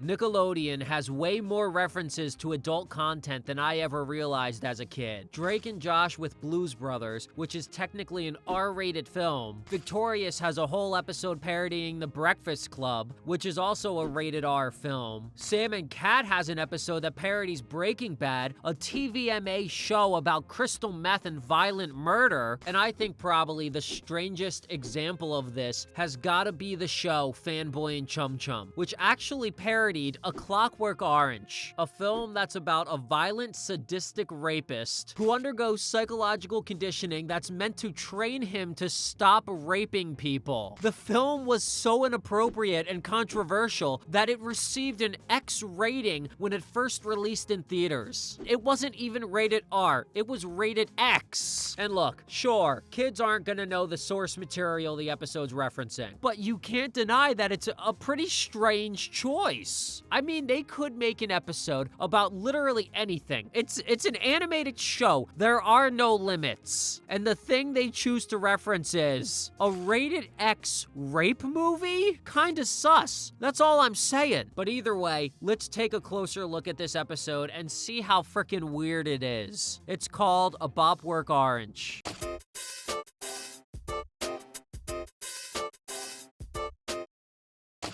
Nickelodeon has way more references to adult content than I ever realized as a kid. Drake and Josh with Blues Brothers, which is technically an R-rated film. Victorious has a whole episode parodying The Breakfast Club, which is also a rated R film. Sam and Cat has an episode that parodies Breaking Bad, a TVMA show about crystal meth and violent murder. And I think probably the strangest example of this has gotta be the show Fanboy and Chum Chum, which actually parodied A Clockwork Orange, a film that's about a violent, sadistic rapist who undergoes psychological conditioning that's meant to train him to stop raping people. The film was so inappropriate and controversial that it received an X rating when it first released in theaters. It wasn't even rated R, it was rated X. And look, sure, kids aren't gonna know the source material the episode's referencing, but you can't deny that it's a pretty strange choice. I mean, they could make an episode about literally anything. It's an animated show. There are no limits. And the thing they choose to reference is a rated X rape movie? Kinda sus. That's all I'm saying. But either way, let's take a closer look at this episode and see how frickin' weird it is. It's called A Bopwork Orange.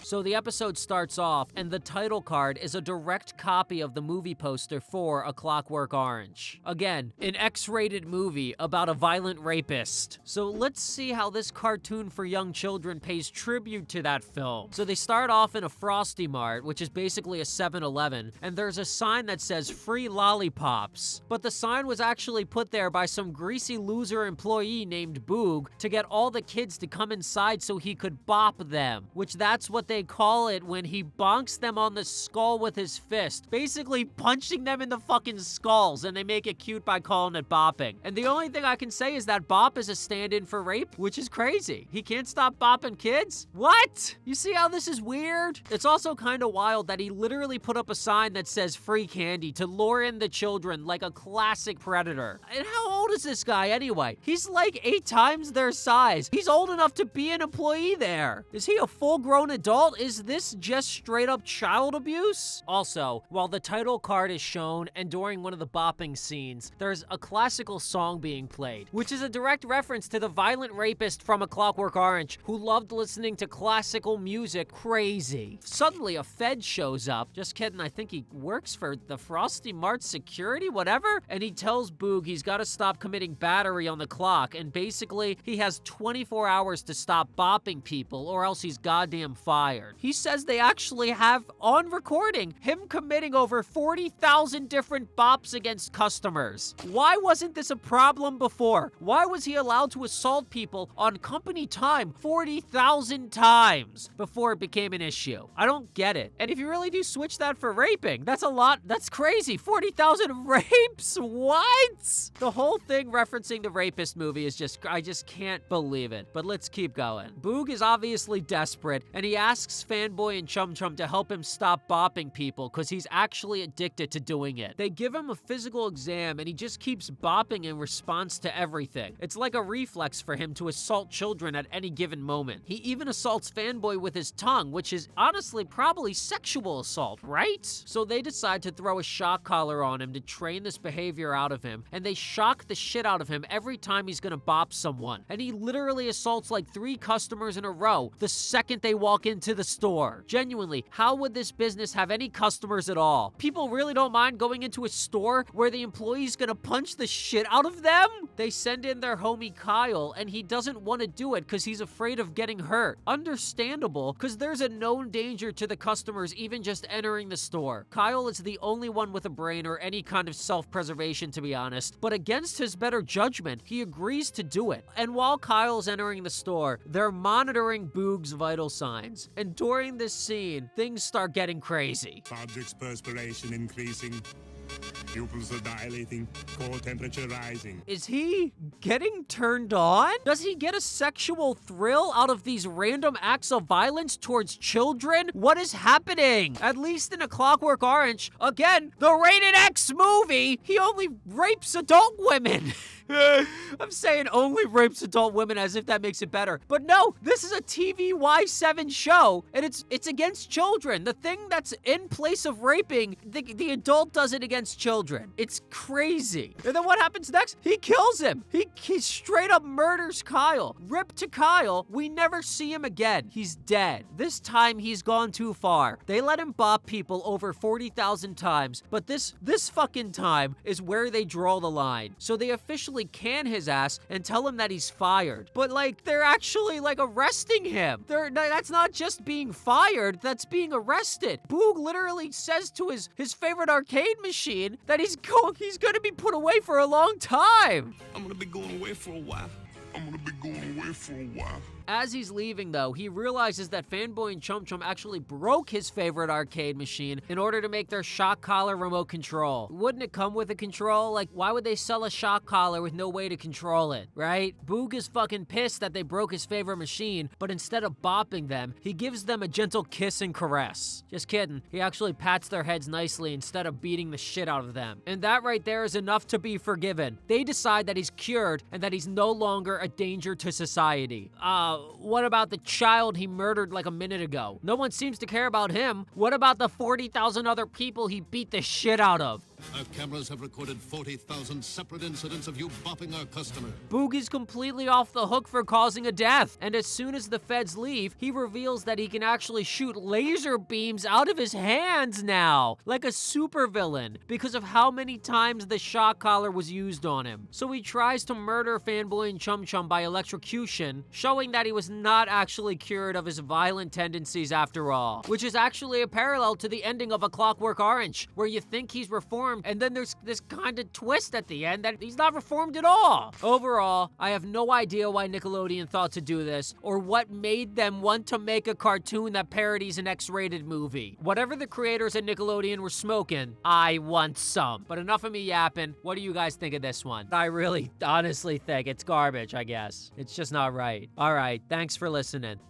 So the episode starts off, and the title card is a direct copy of the movie poster for A Clockwork Orange. Again, an X-rated movie about a violent rapist. So let's see how this cartoon for young children pays tribute to that film. So they start off in a Frosty Mart, which is basically a 7-Eleven, and there's a sign that says free lollipops. But the sign was actually put there by some greasy loser employee named Boog to get all the kids to come inside so he could bop them, which that's what they call it when he bonks them on the skull with his fist, basically punching them in the fucking skulls, and they make it cute by calling it bopping. And the only thing I can say is that bop is a stand-in for rape, which is crazy. He can't stop bopping kids? What? You see how this is weird? It's also kind of wild that he literally put up a sign that says free candy to lure in the children like a classic predator. And how old is this guy anyway? He's like 8 times their size. He's old enough to be an employee there. Is he a full-grown adult? Is this just straight up child abuse? Also, while the title card is shown and during one of the bopping scenes, there's a classical song being played, which is a direct reference to the violent rapist from A Clockwork Orange who loved listening to classical music crazy. Suddenly, a Fed shows up. Just kidding, I think he works for the Frosty Mart security, whatever. And he tells Boog he's got to stop committing battery on the clock, and basically, he has 24 hours to stop bopping people or else he's goddamn fired. He says they actually have on recording him committing over 40,000 different bops against customers. Why wasn't this a problem before? Why was he allowed to assault people on company time 40,000 times before it became an issue? I don't get it. And if you really do switch that for raping, that's a lot. That's crazy. 40,000 rapes? What? The whole thing referencing the rapist movie is I just can't believe it. But let's keep going. Boog is obviously desperate, and he asks Fanboy and Chum Chum to help him stop bopping people because he's actually addicted to doing it. They give him a physical exam and he just keeps bopping in response to everything. It's like a reflex for him to assault children at any given moment. He even assaults Fanboy with his tongue, which is honestly probably sexual assault, right? So they decide to throw a shock collar on him to train this behavior out of him, and they shock the shit out of him every time he's gonna bop someone. And he literally assaults like 3 customers in a row the second they walk into the store. Genuinely, how would this business have any customers at all? People really don't mind going into a store where the employee's gonna punch the shit out of them? They send in their homie Kyle, and he doesn't want to do it because he's afraid of getting hurt. Understandable, because there's a known danger to the customers even just entering the store. Kyle is the only one with a brain or any kind of self-preservation, to be honest, but against his better judgment, he agrees to do it. And while Kyle's entering the store, they're monitoring Boog's vital signs. And during this scene, things start getting crazy. Subject's perspiration increasing. Pupils are dilating. Core temperature rising. Is he getting turned on? Does he get a sexual thrill out of these random acts of violence towards children? What is happening? At least in A Clockwork Orange, again, the rated X movie, he only rapes adult women. I'm saying only rapes adult women as if that makes it better. But no, this is a TVY7 show, and it's against children. The thing that's in place of raping, the adult does it against children. It's crazy. And then what happens next? He kills him. He straight up murders Kyle. Rip to Kyle. We never see him again. He's dead. This time he's gone too far. They let him bop people over 40,000 times, but this fucking time is where they draw the line. So they officially can his ass and tell him that he's fired. But like, they're actually like arresting him. That's not just being fired, that's being arrested. Boog literally says to his favorite arcade machine that he's gonna be put away for a long time. I'm gonna be going away for a while. As he's leaving, though, he realizes that Fanboy and Chum Chum actually broke his favorite arcade machine in order to make their shock collar remote control. Wouldn't it come with a control? Like, why would they sell a shock collar with no way to control it, right? Boog is fucking pissed that they broke his favorite machine, but instead of bopping them, he gives them a gentle kiss and caress. Just kidding. He actually pats their heads nicely instead of beating the shit out of them. And that right there is enough to be forgiven. They decide that he's cured and that he's no longer a danger to society. What about the child he murdered like a minute ago? No one seems to care about him. What about the 40,000 other people he beat the shit out of? Our cameras have recorded 40,000 separate incidents of you bopping our customer. Boog is completely off the hook for causing a death. And as soon as the feds leave, he reveals that he can actually shoot laser beams out of his hands now, like a supervillain, because of how many times the shock collar was used on him. So he tries to murder Fanboy and Chum Chum by electrocution, showing that he was not actually cured of his violent tendencies after all, which is actually a parallel to the ending of A Clockwork Orange, where you think he's reformed, and then there's this kind of twist at the end that he's not reformed at all. Overall, I have no idea why Nickelodeon thought to do this, or what made them want to make a cartoon that parodies an X-rated movie. Whatever the creators at Nickelodeon were smoking, I want some. But enough of me yapping. What do you guys think of this one? I really, honestly think it's garbage, I guess. It's just not right. All right, thanks for listening.